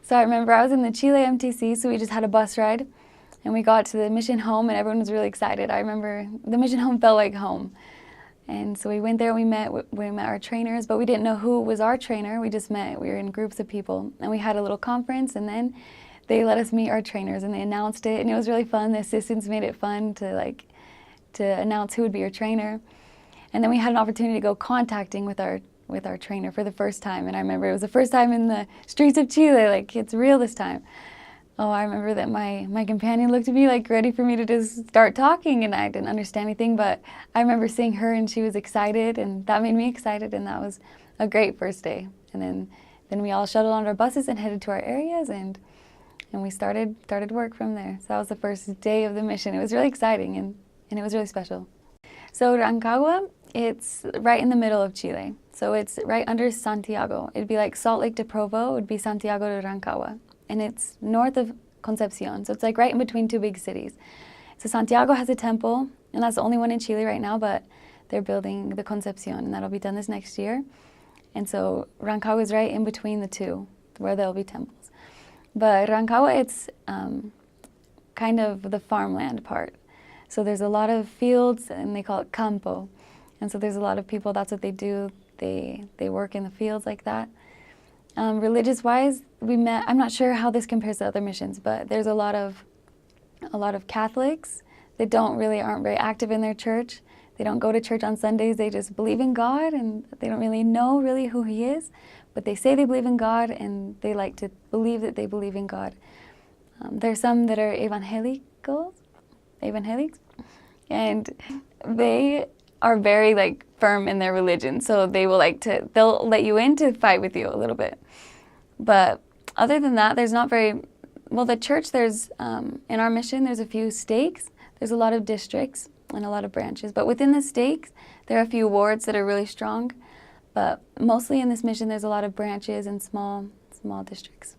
So I remember I was in the Chile MTC, so we just had a bus ride, and we got to the mission home, and everyone was really excited. I remember the mission home felt like home. And so we went there, we met our trainers, but we didn't know who was our trainer. We just met, we were in groups of people, and we had a little conference, and then they let us meet our trainers, and they announced it, and it was really fun. The assistants made it fun to announce who would be your trainer. And then we had an opportunity to go contacting with our trainer for the first time, and I remember it was the first time in the streets of Chile, like it's real this time. Oh, I remember that my companion looked at me like ready for me to just start talking, and I didn't understand anything, but I remember seeing her and she was excited, and that made me excited, and that was a great first day. And then we all shuttled on our buses and headed to our areas, and we started work from there. So that was the first day of the mission. It was really exciting, and it was really special. So Rancagua, it's right in the middle of Chile. So it's right under Santiago. It'd be like Salt Lake to Provo, would be Santiago de Rancagua. And it's north of Concepcion, so it's like right in between two big cities. So Santiago has a temple, and that's the only one in Chile right now, but they're building the Concepcion, and that'll be done this next year. And so Rancagua is right in between the two, where there'll be temples. But Rancagua, it's kind of the farmland part. So there's a lot of fields, and they call it campo. And so there's a lot of people, that's what they do. They work in the fields like that. Religious-wise, we met, I'm not sure how this compares to other missions, but there's a lot of Catholics that aren't very active in their church. They don't go to church on Sundays, they just believe in God, and they don't really know who He is, but they say they believe in God, and they like to believe that they believe in God. There's some that are evangelics, and they are very firm in their religion, so they will they'll let you in to fight with you a little bit. But other than that, there's not very, well, the church, there's, in our mission, there's a few stakes, there's a lot of districts and a lot of branches, but within the stakes, there are a few wards that are really strong, but mostly in this mission, there's a lot of branches and small districts.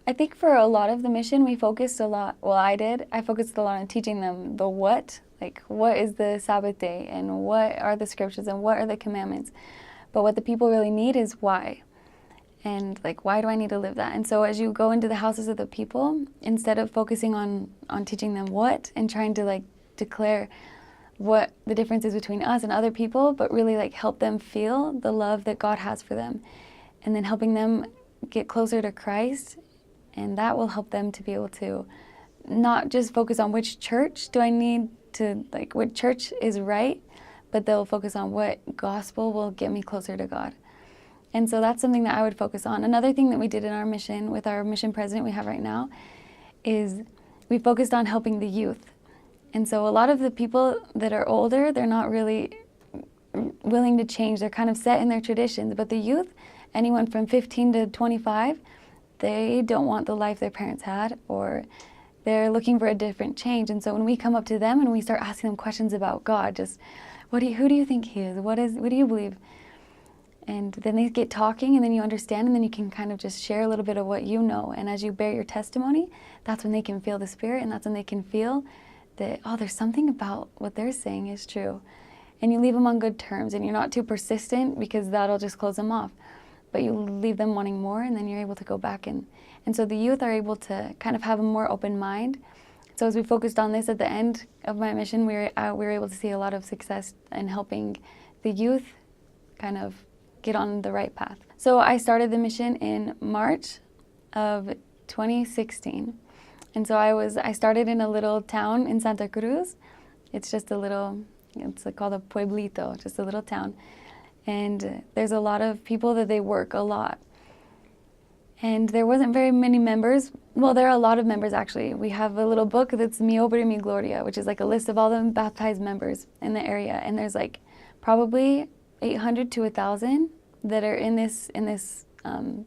I think for a lot of the mission, we focused a lot, well, I focused a lot on teaching them the what, what is the Sabbath day, and what are the scriptures, and what are the commandments. But what the people really need is why. And why do I need to live that? And so as you go into the houses of the people, instead of focusing on teaching them what, and trying to declare what the difference is between us and other people, but really help them feel the love that God has for them. And then helping them get closer to Christ, and that will help them to be able to not just focus on which church do I need to, what church is right, but they'll focus on what gospel will get me closer to God. And so that's something that I would focus on. Another thing that we did in our mission, with our mission president we have right now, is we focused on helping the youth. And so a lot of the people that are older, they're not really willing to change. They're kind of set in their traditions. But the youth, anyone from 15 to 25, they don't want the life their parents had, or they're looking for a different change. And so when we come up to them and we start asking them questions about God, just who do you think He is? What do you believe? And then they get talking, and then you understand, and then you can kind of just share a little bit of what you know. And as you bear your testimony, that's when they can feel the Spirit, and that's when they can feel that, oh, there's something about what they're saying is true. And you leave them on good terms, and you're not too persistent, because that'll just close them off. But you leave them wanting more, and then you're able to go back. And so the youth are able to kind of have a more open mind. So as we focused on this at the end of my mission, we were able to see a lot of success in helping the youth kind of get on the right path. So I started the mission in March of 2016. And so I started in a little town in Santa Cruz. It's just it's called a pueblito, just a little town. And there's a lot of people that they work a lot. And there wasn't very many members. Well, there are a lot of members, actually. We have a little book that's Mi Obra y Mi Gloria, which is a list of all the baptized members in the area. And there's probably 800 to 1,000 that are in this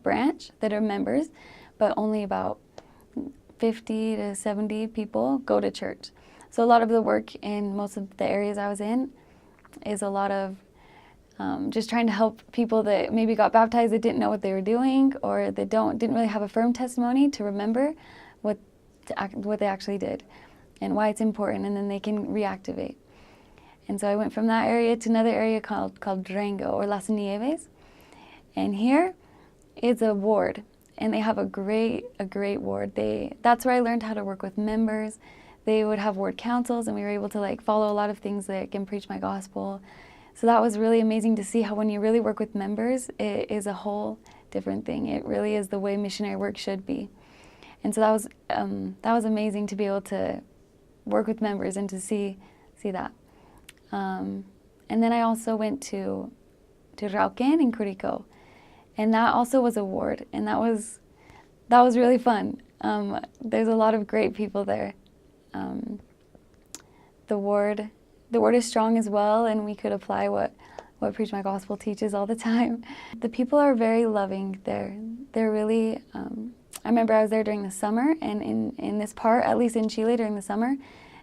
branch that are members, but only about 50 to 70 people go to church. So a lot of the work in most of the areas I was in is a lot of just trying to help people that maybe got baptized that didn't know what they were doing, or that didn't really have a firm testimony to remember what they actually did and why it's important, and then they can reactivate. And so I went from that area to another area called Durango, or Las Nieves. And here it's a ward. and they have a great ward. That's where I learned how to work with members. They would have ward councils, and we were able to like follow a lot of things that can preach my gospel. So that was really amazing to see how when you really work with members, it is a whole different thing. It really is the way missionary work should be. And so that was amazing to be able to work with members and to see that. And then I also went to Rauquen in Curicó, and that also was a ward, and that was really fun. There's a lot of great people there. The ward is strong as well, and we could apply what Preach My Gospel teaches all the time. The people are very loving there. They're really, I remember I was there during the summer, and in this part, at least in Chile during the summer,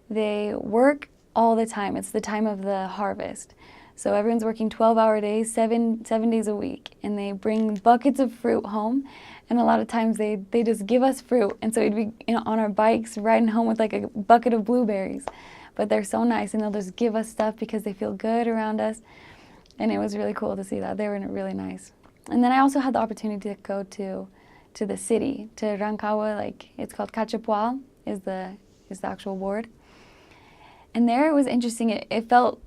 they work all the time. It's the time of the harvest. So everyone's working 12-hour days, seven days a week, and they bring buckets of fruit home. And a lot of times they just give us fruit, and so we'd be on our bikes riding home with like a bucket of blueberries. But they're so nice, and they'll just give us stuff because they feel good around us. And it was really cool to see that. They were really nice. And then I also had the opportunity to go to the city, to Rancagua, like it's called Cachapual, is the actual ward. And there it was interesting. It felt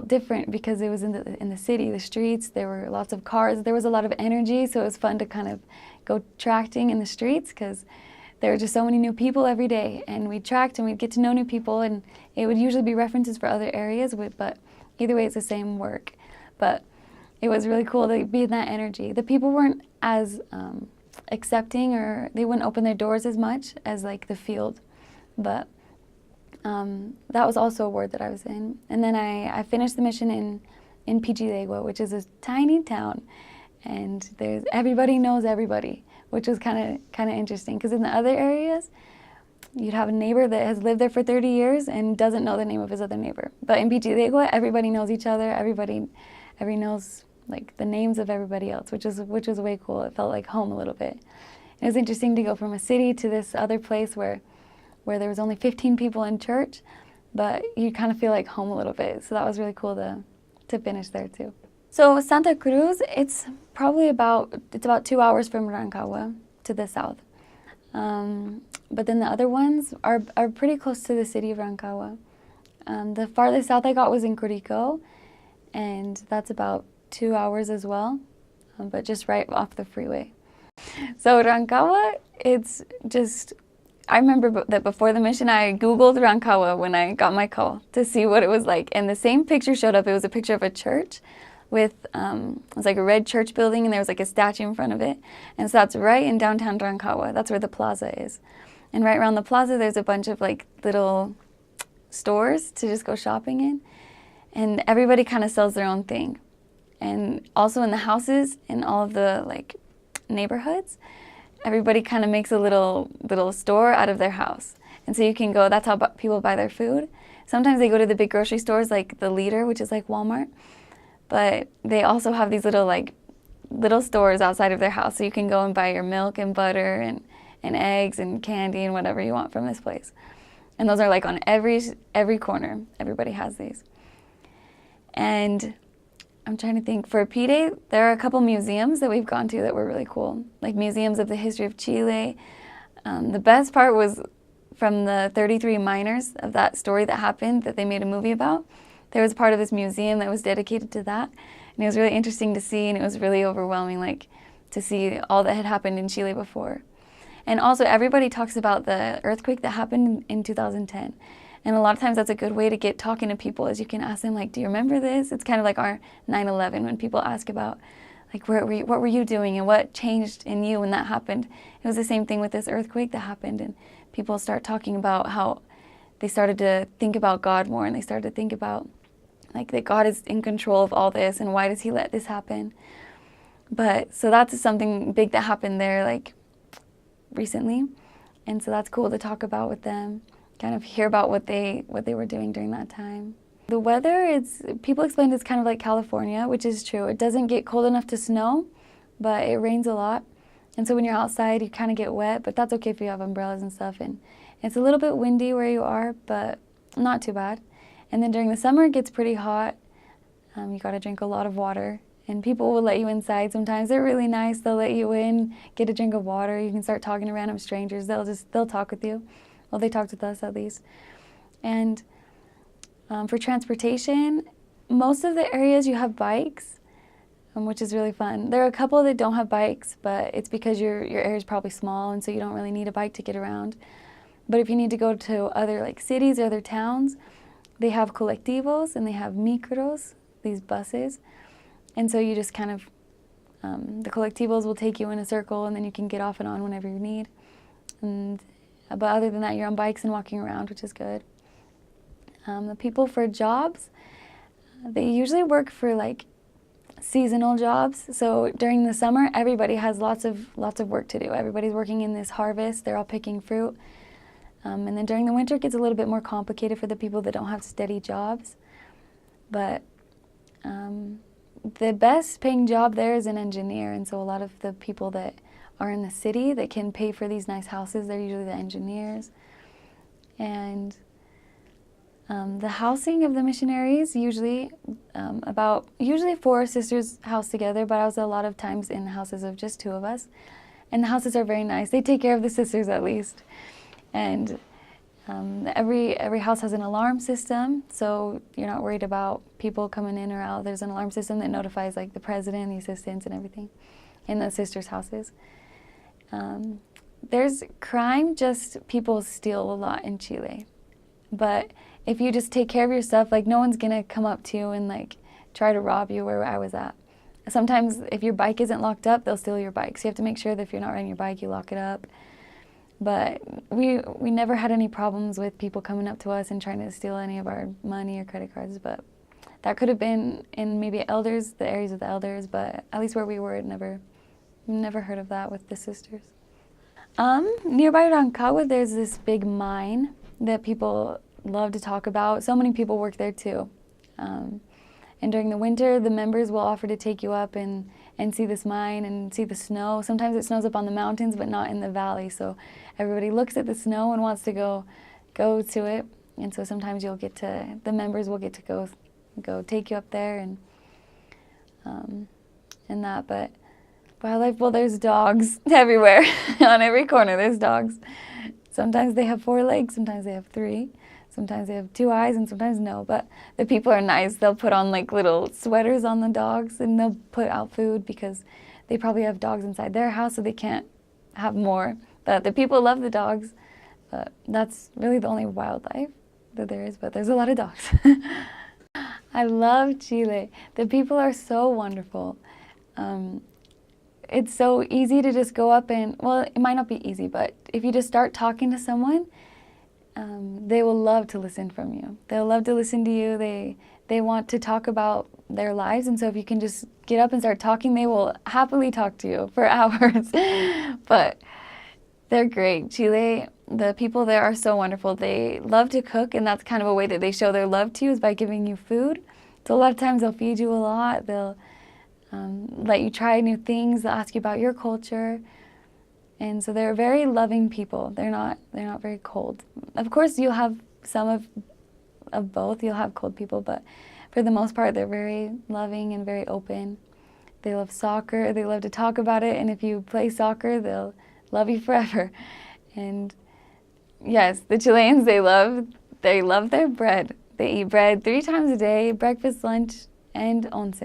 different because it was in the city, the streets. There were lots of cars. There was a lot of energy, so it was fun to kind of go tracting in the streets because there were just so many new people every day. And we tracked and we'd get to know new people, and it would usually be references for other areas, but either way it's the same work. But it was really cool to be in that energy. The people weren't as accepting, or they wouldn't open their doors as much as like the field. But that was also a ward that I was in. And then I finished the mission in Pichidegua, which is a tiny town, and everybody knows everybody, which was kind of interesting, because in the other areas you'd have a neighbor that has lived there for 30 years and doesn't know the name of his other neighbor. But in Pichidegua, everybody knows each other. Everybody knows like the names of everybody else, which was way cool. It felt like home a little bit. It was interesting to go from a city to this other place where there was only 15 people in church, but you kind of feel like home a little bit. So that was really cool to finish there too. So Santa Cruz, it's about 2 hours from Rancagua to the south. But then the other ones are pretty close to the city of Rancagua. The farthest south I got was in Curicó, and that's about 2 hours as well, but just right off the freeway. So Rancagua, it's just, I remember that before the mission, I Googled Rancagua when I got my call to see what it was like. And the same picture showed up. It was a picture of a church with, it was like a red church building, and there was like a statue in front of it. And so that's right in downtown Rancagua. That's where the plaza is. And right around the plaza, there's a bunch of like little stores to just go shopping in. And everybody kind of sells their own thing. And also in the houses, in all of the like neighborhoods, everybody kind of makes a little store out of their house. And so you can go, that's how people buy their food. Sometimes they go to the big grocery stores like the Leader, which is like Walmart. But they also have these little stores outside of their house. So you can go and buy your milk and butter and eggs and candy and whatever you want from this place. And those are like on every corner. Everybody has these. And I'm trying to think, for P-Day, there are a couple museums that we've gone to that were really cool, like museums of the history of Chile. The best part was from the 33 miners of that story that happened that they made a movie about. There was part of this museum that was dedicated to that, and it was really interesting to see, and it was really overwhelming, like to see all that had happened in Chile before. And also, everybody talks about the earthquake that happened in 2010. And a lot of times that's a good way to get talking to people, is you can ask them, like, do you remember this? It's kind of like our 9/11 when people ask about, like, what were you doing and what changed in you when that happened? It was the same thing with this earthquake that happened, and people start talking about how they started to think about God more, and they started to think about, like, that God is in control of all this, and why does he let this happen? But, so that's something big that happened there, like, recently, and so that's cool to talk about with them. Kind of hear about what they were doing during that time. The weather, people explained it's kind of like California, which is true. It doesn't get cold enough to snow, but it rains a lot. And so when you're outside, you kind of get wet, but that's okay if you have umbrellas and stuff. And it's a little bit windy where you are, but not too bad. And then during the summer, it gets pretty hot. You got to drink a lot of water, And people will let you inside sometimes. They're really nice. They'll let you in, get a drink of water. You can start talking to random strangers. They'll talk with you. Well, they talked with us at least. And for transportation, most of the areas you have bikes, which is really fun. There are a couple that don't have bikes, but it's because your area is probably small, and so you don't really need a bike to get around. But if you need to go to other like cities or other towns, they have colectivos and they have micros, these buses. And so you just kind of, the colectivos will take you in a circle, and then you can get off and on whenever you need. But other than that, you're on bikes and walking around, which is good. The people for jobs, they usually work for like seasonal jobs. So during the summer, everybody has lots of work to do. Everybody's working in this harvest. They're all picking fruit. And then during the winter, it gets a little bit more complicated for the people that don't have steady jobs. But the best paying job there is an engineer. And so a lot of the people that are in the city that can pay for these nice houses, they're usually the engineers. And the housing of the missionaries, usually 4 sisters house together, but I was a lot of times in houses of just 2 of us. And the houses are very nice. They take care of the sisters at least. And every house has an alarm system, so you're not worried about people coming in or out. There's an alarm system that notifies like the president, the assistants, and everything in the sisters' houses. There's crime, just people steal a lot in Chile. But if you just take care of your stuff, like no one's gonna come up to you and like try to rob you where I was at. Sometimes if your bike isn't locked up, they'll steal your bike. So you have to make sure that if you're not riding your bike, you lock it up. But we never had any problems with people coming up to us and trying to steal any of our money or credit cards. But that could have been in maybe elders, the areas of the elders, but at least where we were, never heard of that with the sisters. Nearby Rancagua, there's this big mine that people love to talk about. So many people work there too. And during the winter, the members will offer to take you up and see this mine and see the snow. Sometimes it snows up on the mountains, but not in the valley. So everybody looks at the snow and wants to go to it. And so sometimes the members will get to go take you up there and that. But wildlife, well, there's dogs everywhere. On every corner, there's dogs. Sometimes they have 4 legs, sometimes they have 3. Sometimes they have 2 eyes and sometimes no, but the people are nice. They'll put on like little sweaters on the dogs and they'll put out food because they probably have dogs inside their house, so they can't have more. But the people love the dogs. But that's really the only wildlife that there is, but there's a lot of dogs. I love Chile. The people are so wonderful. It's so easy to just go up and, well, it might not be easy, but if you just start talking to someone, they will love to listen from you. They'll love to listen to you. They want to talk about their lives, and so if you can just get up and start talking, they will happily talk to you for hours. But they're great. Chile, the people there are so wonderful. They love to cook, and that's kind of a way that they show their love to you, is by giving you food. So a lot of times they'll feed you a lot. They'll let you try new things. They'll ask you about your culture. And so they're very loving people. They're not very cold. Of course, you'll have some of both. You'll have cold people, but for the most part, they're very loving and very open. They love soccer. They love to talk about it. And if you play soccer, they'll love you forever. And yes, the Chileans, they love their bread. They eat bread 3 times a day, breakfast, lunch, and once.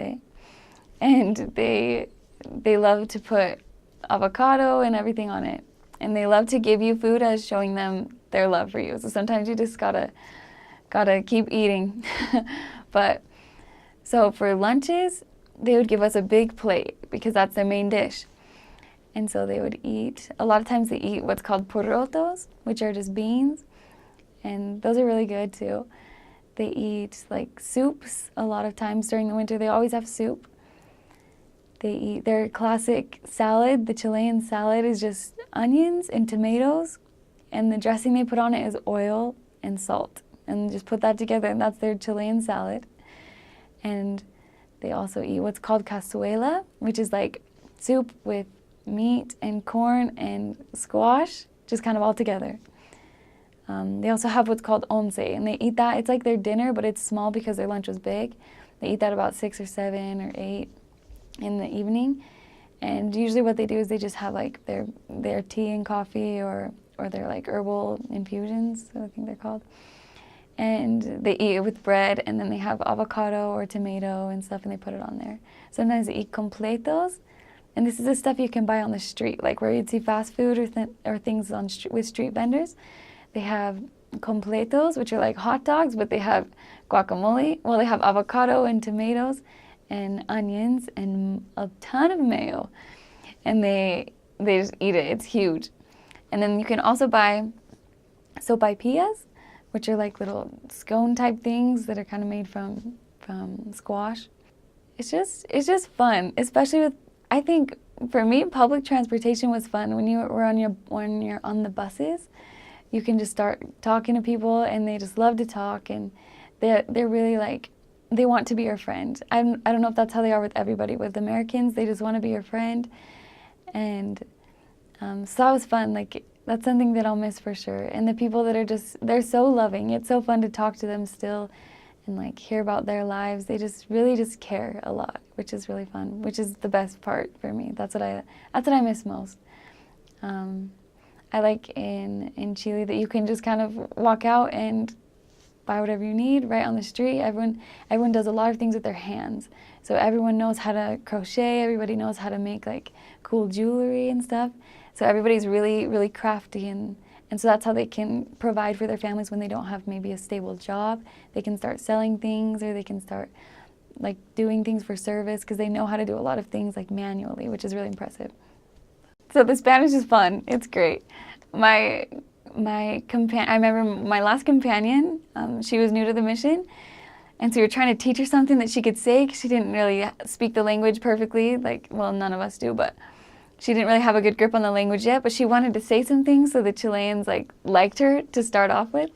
And they love to put avocado and everything on it. And they love to give you food as showing them their love for you. So sometimes you just gotta keep eating. But so for lunches, they would give us a big plate because that's their main dish. And so they would eat, a lot of times they eat what's called porotos, which are just beans. And those are really good too. They eat like soups a lot of times during the winter. They always have soup. They eat their classic salad. The Chilean salad is just onions and tomatoes, and the dressing they put on it is oil and salt. And just put that together, and that's their Chilean salad. And they also eat what's called cazuela, which is like soup with meat and corn and squash, just kind of all together. They also have what's called once, and they eat that. It's like their dinner, but it's small because their lunch was big. They eat that about 6 or 7 or 8. in the evening. And usually what they do is they just have like their tea and coffee or their like herbal infusions, I think they're called. And they eat it with bread, and then they have avocado or tomato and stuff, and they put it on there. Sometimes they eat completos, and this is the stuff you can buy on the street, like where you'd see fast food or things on with street vendors. They have completos, which are like hot dogs, but they have guacamole. Well, they have avocado and tomatoes and onions and a ton of mayo, and they just eat it. It's huge. And then you can also buy sopapillas, which are like little scone type things that are kind of made from squash. It's just fun, especially with, I think for me, public transportation was fun. When you're on the buses, you can just start talking to people, and they just love to talk, and they're really like, they want to be your friend. I don't know if that's how they are with everybody. With Americans, they just want to be your friend, and so that was fun. Like, that's something that I'll miss for sure. And the people that are they're so loving. It's so fun to talk to them still and like hear about their lives. They just really care a lot, which is really fun, which is the best part for me. That's what I miss most. I like in Chile that you can just kind of walk out and buy whatever you need right on the street. Everyone does a lot of things with their hands. So everyone knows how to crochet, everybody knows how to make like cool jewelry and stuff. So everybody's really crafty, and so that's how they can provide for their families when they don't have maybe a stable job. They can start selling things, or they can start like doing things for service, because they know how to do a lot of things like manually, which is really impressive. So the Spanish is fun. It's great. I remember my last companion, she was new to the mission, and so we were trying to teach her something that she could say, because she didn't really speak the language perfectly. Like, well, none of us do, but she didn't really have a good grip on the language yet, but she wanted to say some things, so the Chileans liked her to start off with.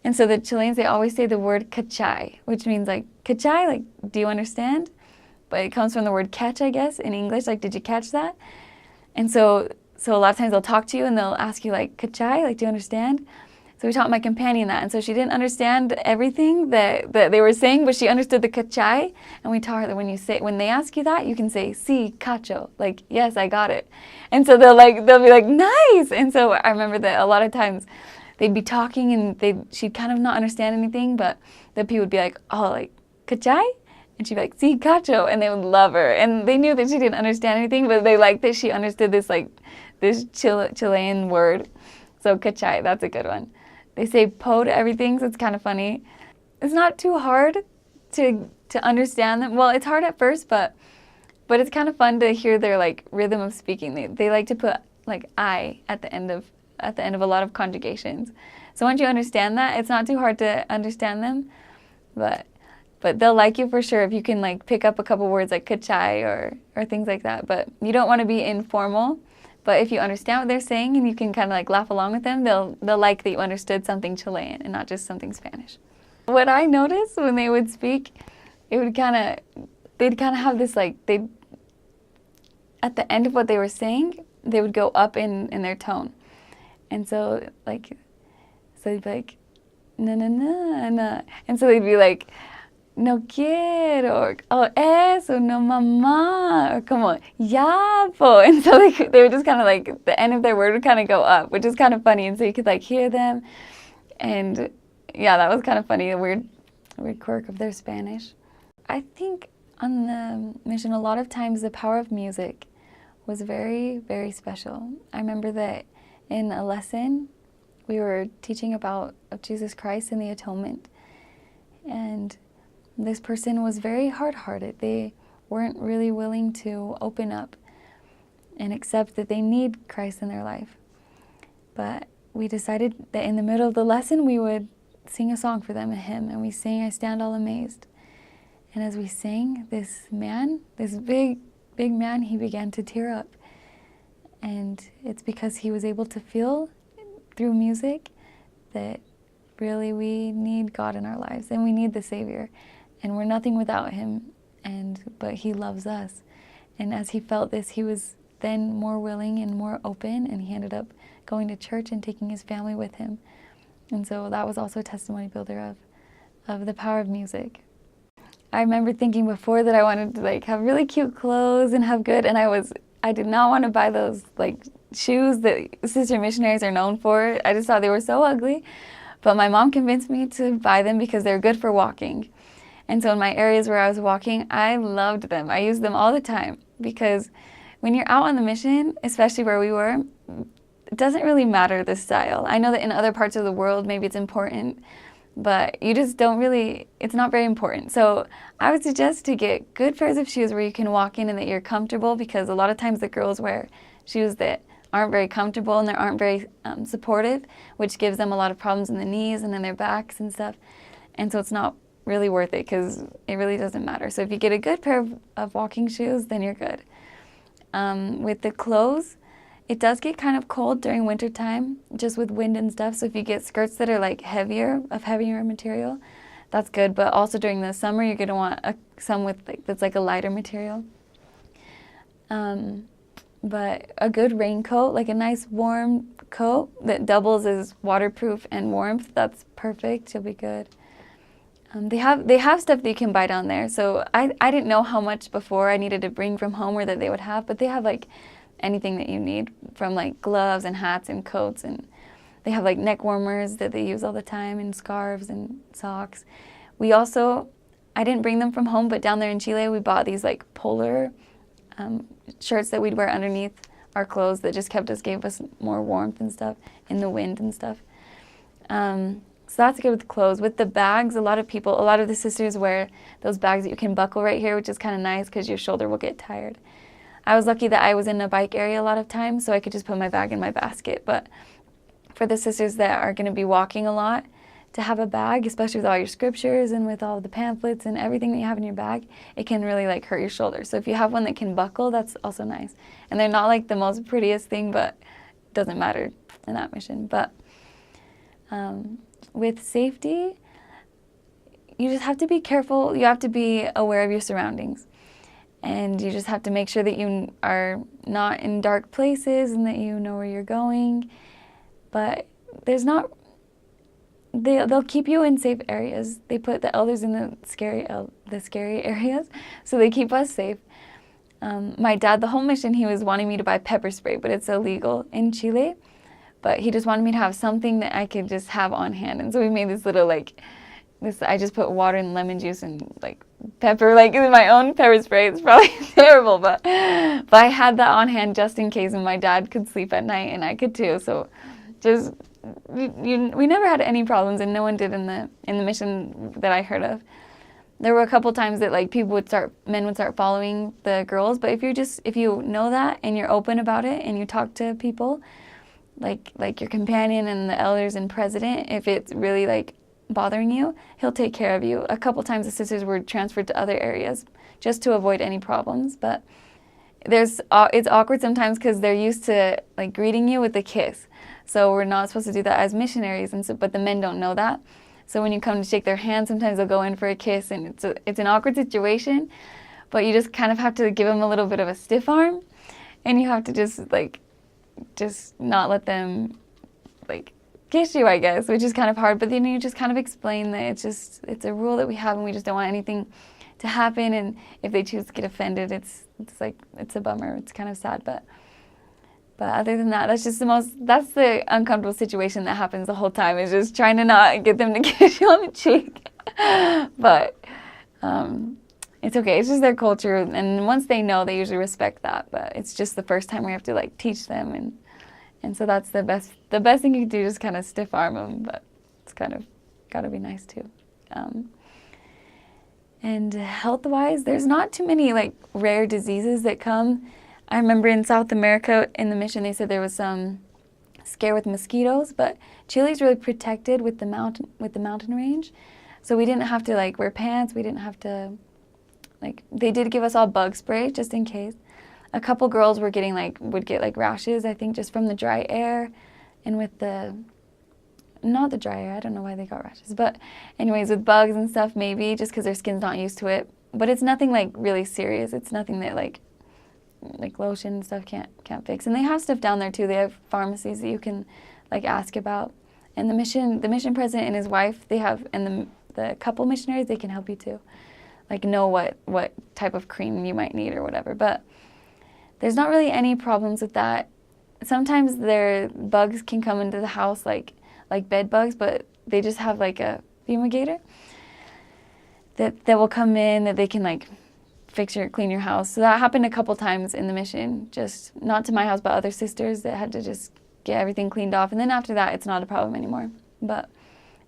And so the Chileans, they always say the word cachai, which means like, cachai, like, do you understand? But it comes from the word catch, I guess, in English, like, did you catch that? And so a lot of times they'll talk to you and they'll ask you like, cachai, like, do you understand? So we taught my companion that, and so she didn't understand everything that they were saying, but she understood the cachai, and we taught her that when they ask you that, you can say, sí, cacho, like, yes, I got it. And so they'll be like, nice! And so I remember that a lot of times they'd be talking, and she'd kind of not understand anything, but the people would be like, oh, like, cachai? And she'd be like, sí, cacho, and they would love her. And they knew that she didn't understand anything, but they liked that she understood this Chilean word. So cachai, that's a good one. They say po to everything, so it's kind of funny. It's not too hard to understand them. Well, it's hard at first, but it's kind of fun to hear their like rhythm of speaking. They like to put like I at the end of a lot of conjugations. So once you understand that, it's not too hard to understand them, but they'll like you for sure if you can like pick up a couple words like cachai or things like that. But you don't want to be informal. But if you understand what they're saying and you can kind of like laugh along with them, they'll like that you understood something Chilean and not just something Spanish. What I noticed when they would speak, they'd kind of have this like, at the end of what they were saying, they would go up in their tone. And so they'd be like, na na na na. And so they'd be like, no quiero, or oh, eso, no mamá, or como, ya, po. And so they would just kind of like, the end of their word would kind of go up, which is kind of funny. And so you could like hear them. And yeah, that was kind of funny, a weird quirk of their Spanish. I think on the mission, a lot of times the power of music was very, very special. I remember that in a lesson, we were teaching about Jesus Christ and the atonement. And this person was very hard-hearted. They weren't really willing to open up and accept that they need Christ in their life. But we decided that in the middle of the lesson, we would sing a song for them, a hymn, and we sang, I Stand All Amazed. And as we sang, this man, this big man, he began to tear up. And it's because he was able to feel through music that really we need God in our lives, and we need the Savior. And we're nothing without him, but he loves us. And as he felt this, he was then more willing and more open, and he ended up going to church and taking his family with him. And so that was also a testimony builder of the power of music. I remember thinking before that I wanted to like have really cute clothes and have good, and I did not want to buy those like shoes that sister missionaries are known for. I just thought they were so ugly. But my mom convinced me to buy them because they're good for walking. And so in my areas where I was walking, I loved them. I used them all the time because when you're out on the mission, especially where we were, it doesn't really matter the style. I know that in other parts of the world, maybe it's important, but you just don't really, it's not very important. So I would suggest to get good pairs of shoes where you can walk in and that you're comfortable, because a lot of times the girls wear shoes that aren't very comfortable and they aren't very supportive, which gives them a lot of problems in the knees and in their backs and stuff. And so it's not really worth it because it really doesn't matter. So if you get a good pair of walking shoes, then you're good. With the clothes, it does get kind of cold during winter time, just with wind and stuff. So if you get skirts that are like heavier material, that's good. But also during the summer, you're gonna want some with that's like a lighter material. But a good raincoat, like a nice warm coat that doubles as waterproof and warmth, that's perfect. You'll be good. They have stuff that you can buy down there. So I didn't know how much before I needed to bring from home or that they would have, but they have like anything that you need, from like gloves and hats and coats, and they have like neck warmers that they use all the time, and scarves and socks. I didn't bring them from home, but down there in Chile we bought these like polar shirts that we'd wear underneath our clothes that just gave us more warmth and stuff in the wind and stuff. So that's good with clothes. With the bags, a lot of the sisters wear those bags that you can buckle right here, which is kind of nice because your shoulder will get tired. I was lucky that I was in a bike area a lot of times, so I could just put my bag in my basket. But for the sisters that are going to be walking a lot, to have a bag, especially with all your scriptures and with all the pamphlets and everything that you have in your bag, it can really like hurt your shoulder. So if you have one that can buckle, that's also nice. And they're not like the most prettiest thing, but it doesn't matter in that mission. But with safety, you just have to be careful. You have to be aware of your surroundings. And you just have to make sure that you are not in dark places and that you know where you're going. But they'll keep you in safe areas. They put the elders in the scary areas, so they keep us safe. My dad, the whole mission, he was wanting me to buy pepper spray, but it's illegal in Chile. But he just wanted me to have something that I could just have on hand. And so we made this little I just put water and lemon juice and like pepper, like in my own pepper spray. It's probably terrible, but I had that on hand just in case, and my dad could sleep at night and I could too. So just we never had any problems, and no one did in the mission that I heard of. There were a couple times that like men would start following the girls, but if you know that and you're open about it and you talk to people, like your companion and the elders and president, if it's really like bothering you, he'll take care of you. A couple times the sisters were transferred to other areas just to avoid any problems, but it's awkward sometimes because they're used to like greeting you with a kiss. So we're not supposed to do that as missionaries, but the men don't know that. So when you come to shake their hand, sometimes they'll go in for a kiss, and it's an awkward situation, but you just kind of have to give them a little bit of a stiff arm, and you have to just not let them like kiss you, I guess, which is kind of hard. But then you just kind of explain that it's a rule that we have, and we just don't want anything to happen. And if they choose to get offended, it's a bummer. It's kind of sad, but other than that, that's the uncomfortable situation that happens the whole time, is just trying to not get them to kiss you on the cheek. But it's okay. It's just their culture, and once they know, they usually respect that. But it's just the first time we have to like teach them, and so that's the best thing you can do, just kind of stiff arm them. But it's kind of got to be nice too. And health-wise, there's not too many like rare diseases that come. I remember in South America in the mission, they said there was some scare with mosquitoes, but Chile's really protected with the mountain range, so we didn't have to like wear pants. We didn't have to they did give us all bug spray just in case. A couple girls would get rashes, I think, just from the dry air, and with not the dry air. I don't know why they got rashes, but anyways, with bugs and stuff, maybe just because their skin's not used to it. But it's nothing like really serious. It's nothing that like lotion and stuff can't fix. And they have stuff down there too. They have pharmacies that you can like ask about. And the mission president and his wife, they have, and the couple missionaries, they can help you too. like know what type of cream you might need or whatever. But there's not really any problems with that. Sometimes bugs can come into the house like bed bugs, but they just have like a fumigator that will come in, that they can like clean your house. So that happened a couple times in the mission, just not to my house, but other sisters that had to just get everything cleaned off. And then after that, it's not a problem anymore. But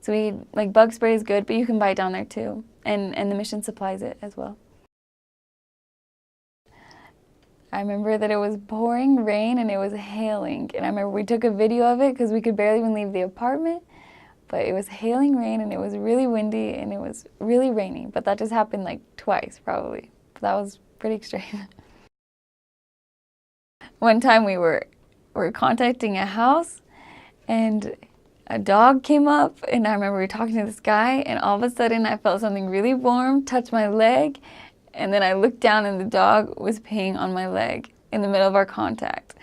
so like bug spray is good, but you can buy it down there too. And the mission supplies it as well. I remember that it was pouring rain and it was hailing. And I remember we took a video of it because we could barely even leave the apartment. But it was hailing rain and it was really windy and it was really rainy. But that just happened like twice probably. But that was pretty extreme. One time we were contacting a house and a dog came up, and I remember we were talking to this guy, and all of a sudden I felt something really warm touch my leg, and then I looked down and the dog was peeing on my leg in the middle of our contact.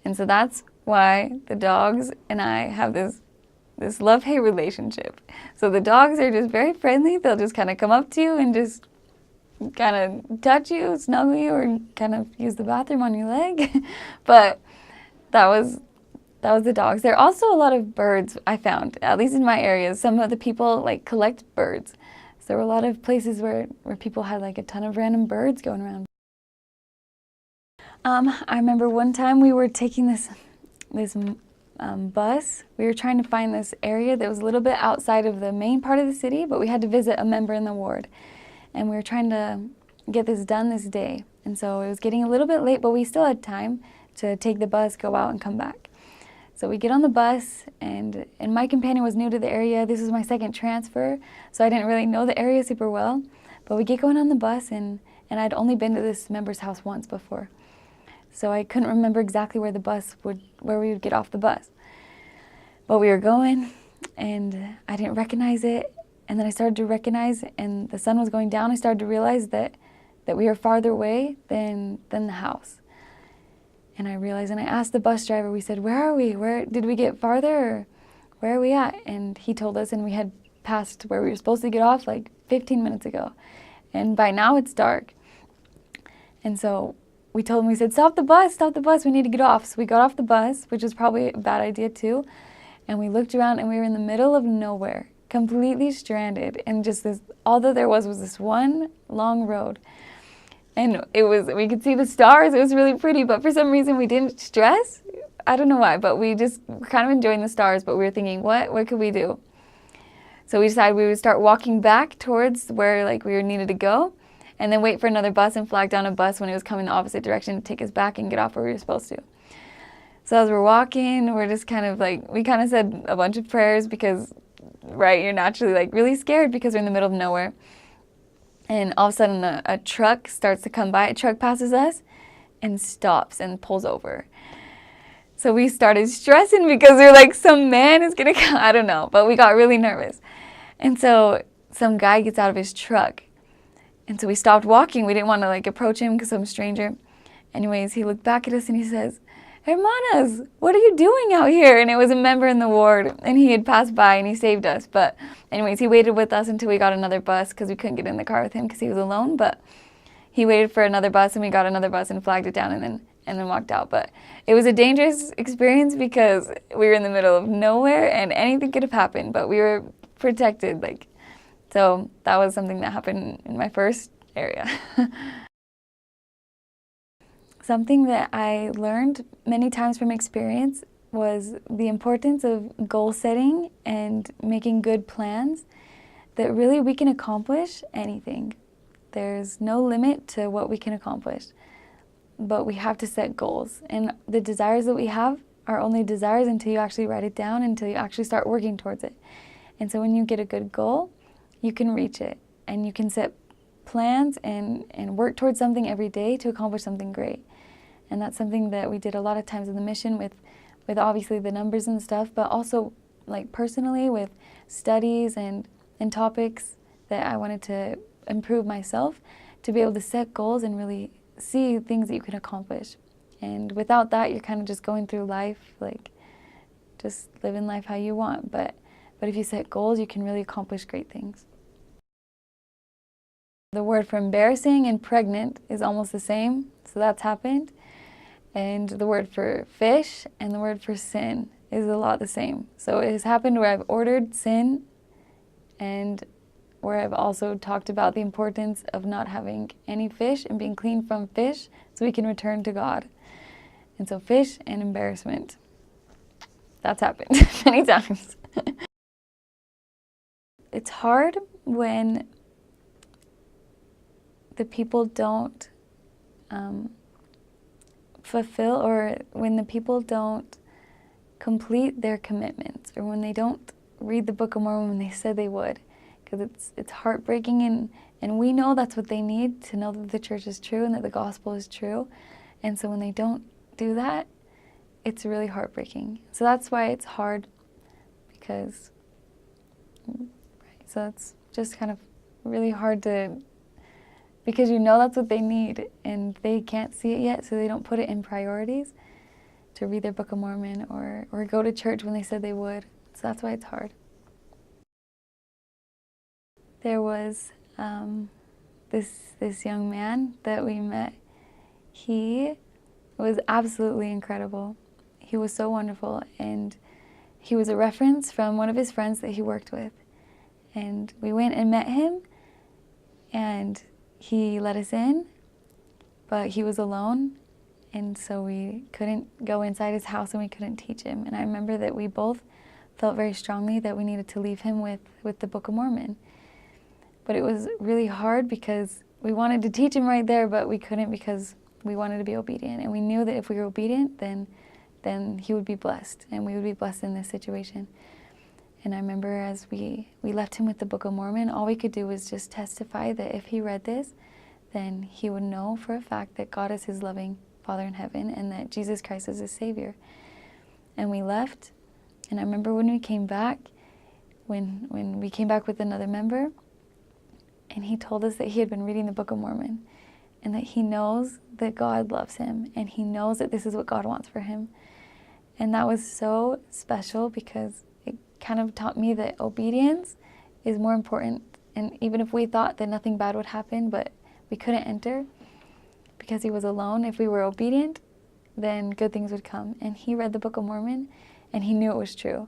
And so that's why the dogs and I have this love-hate relationship. So the dogs are just very friendly. They'll just kind of come up to you and just kind of touch you, snuggle you, or kind of use the bathroom on your leg. But that was the dogs. There are also a lot of birds I found, at least in my area. Some of the people like collect birds. So there were a lot of places where people had like a ton of random birds going around. I remember one time we were taking this bus. We were trying to find this area that was a little bit outside of the main part of the city, but we had to visit a member in the ward. And we were trying to get this done this day. And so it was getting a little bit late, but we still had time to take the bus, go out, and come back. So we get on the bus, and my companion was new to the area. This was my second transfer, so I didn't really know the area super well. But we get going on the bus, and I'd only been to this member's house once before. So I couldn't remember exactly where we would get off the bus. But we were going, and I didn't recognize it. And then I started to recognize, and the sun was going down. I started to realize that we were farther away than the house. And I realized, and I asked the bus driver, we said, where are we? Where did we get farther? Or where are we at? And he told us, and we had passed where we were supposed to get off like 15 minutes ago. And by now it's dark. And so we told him, we said, stop the bus, we need to get off. So we got off the bus, which was probably a bad idea too. And we looked around and we were in the middle of nowhere, completely stranded. And just all that there was this one long road. And we could see the stars, it was really pretty, but for some reason we didn't stress. I don't know why, but we just were kind of enjoying the stars, but we were thinking, what could we do? So we decided we would start walking back towards where like we needed to go, and then wait for another bus and flag down a bus when it was coming the opposite direction to take us back and get off where we were supposed to. So as we're walking, we're just kind of like, we kind of said a bunch of prayers because, right, you're naturally like really scared because we're in the middle of nowhere. And all of a sudden a truck starts to come by. A truck passes us and stops and pulls over. So we started stressing because we're like, some man is going to come. I don't know, but we got really nervous. And so some guy gets out of his truck. And so we stopped walking. We didn't want to like approach him because some stranger. Anyways, he looked back at us and he says, Hermanas, what are you doing out here? And it was a member in the ward, and he had passed by and he saved us. But anyways, he waited with us until we got another bus because we couldn't get in the car with him because he was alone. But he waited for another bus, and we got another bus and flagged it down and then walked out. But it was a dangerous experience because we were in the middle of nowhere and anything could have happened, but we were protected. So that was something that happened in my first area. Something that I learned many times from experience was the importance of goal setting and making good plans, that really we can accomplish anything. There's no limit to what we can accomplish, but we have to set goals. And the desires that we have are only desires until you actually write it down, until you actually start working towards it. And so when you get a good goal, you can reach it, and you can set plans and work towards something every day to accomplish something great. And that's something that we did a lot of times in the mission with obviously the numbers and stuff, but also like personally with studies and topics that I wanted to improve myself, to be able to set goals and really see things that you can accomplish. And without that, you're kind of just going through life, like just living life how you want. But if you set goals, you can really accomplish great things. The word for embarrassing and pregnant is almost the same, so that's happened. And the word for fish and the word for sin is a lot the same. So it has happened where I've ordered sin and where I've also talked about the importance of not having any fish and being clean from fish so we can return to God. And so fish and embarrassment. That's happened many times. It's hard when the people don't fulfill, or when the people don't complete their commitments, or when they don't read the Book of Mormon when they said they would, because it's heartbreaking, and we know that's what they need to know that the church is true and that the gospel is true. And so when they don't do that, it's really heartbreaking. So that's why it's hard, because, right, so it's just kind of really hard to, because you know that's what they need and they can't see it yet, so they don't put it in priorities to read their Book of Mormon or go to church when they said they would. So that's why it's hard. There was this young man that we met. He was absolutely incredible. He was so wonderful, and he was a reference from one of his friends that he worked with. And we went and met him, and he let us in, but he was alone, and so we couldn't go inside his house and we couldn't teach him. And I remember that we both felt very strongly that we needed to leave him with the Book of Mormon. But it was really hard because we wanted to teach him right there, but we couldn't because we wanted to be obedient. And we knew that if we were obedient, then he would be blessed, and we would be blessed in this situation. And I remember as we left him with the Book of Mormon, all we could do was just testify that if he read this, then he would know for a fact that God is his loving Father in heaven and that Jesus Christ is his Savior. And we left, and I remember when we came back, when we came back with another member, and he told us that he had been reading the Book of Mormon and that he knows that God loves him and he knows that this is what God wants for him. And that was so special because it kind of taught me that obedience is more important. And even if we thought that nothing bad would happen, but we couldn't enter because he was alone, if we were obedient, then good things would come. And he read the Book of Mormon and he knew it was true.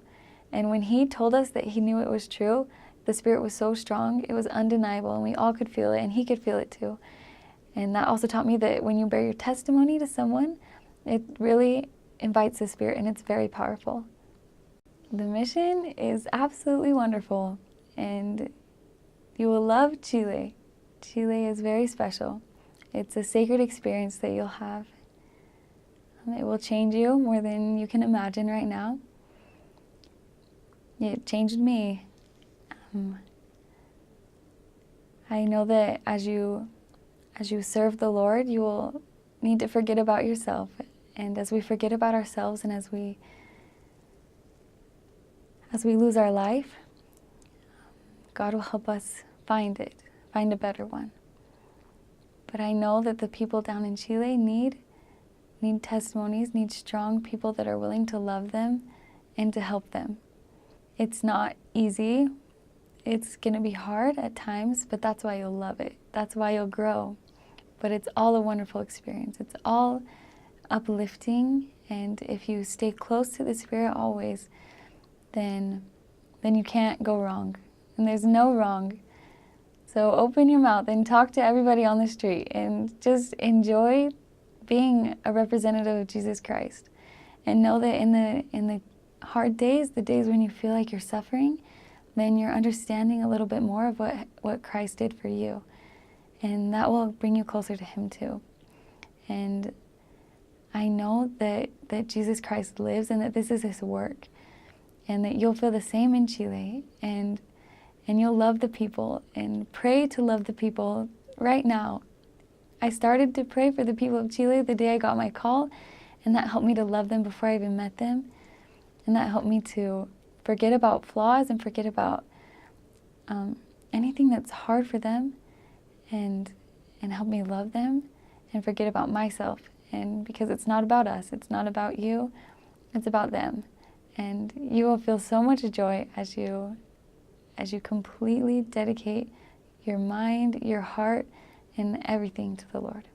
And when he told us that he knew it was true, the Spirit was so strong, it was undeniable, and we all could feel it, and he could feel it too. And that also taught me that when you bear your testimony to someone, it really invites the Spirit, and it's very powerful. The mission is absolutely wonderful, and you will love Chile. Chile is very special. It's a sacred experience that you'll have. It will change you more than you can imagine right now. It changed me. I know that as you serve the Lord, you will need to forget about yourself. And as we forget about ourselves and as we lose our life, God will help us find a better one. But I know that the people down in Chile need testimonies, need strong people that are willing to love them and to help them. It's not easy. It's going to be hard at times, but that's why you'll love it. That's why you'll grow. But it's all a wonderful experience. It's all uplifting, and if you stay close to the Spirit always, then you can't go wrong. And there's no wrong. So open your mouth and talk to everybody on the street and just enjoy being a representative of Jesus Christ. And know that in the hard days, the days when you feel like you're suffering, then you're understanding a little bit more of what Christ did for you. And that will bring you closer to Him too. And I know that Jesus Christ lives and that this is His work. And that you'll feel the same in Chile. And you'll love the people and pray to love the people right now. I started to pray for the people of Chile the day I got my call, and that helped me to love them before I even met them. And that helped me to forget about flaws and forget about anything that's hard for them, and help me love them and forget about myself. And because it's not about us, it's not about you, it's about them. And you will feel so much joy as you completely dedicate your mind, your heart, and everything to the Lord.